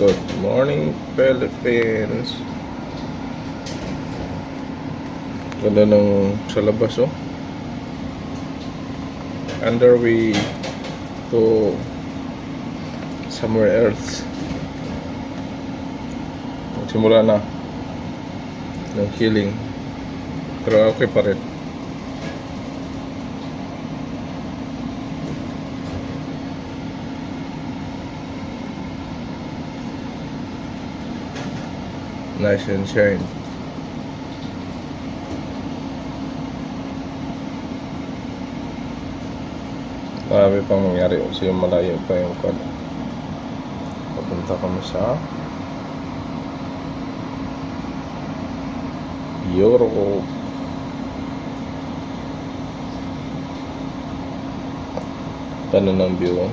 Good morning, Philippines. Ganda ng sa labas, oh. Underway to somewhere else. Simula na ng healing. Pero okay pa rin. Nice and shine. Marami pang mangyari kasi malayo pa yung kwan. Papunta kami sa Europe. Ganda ng view.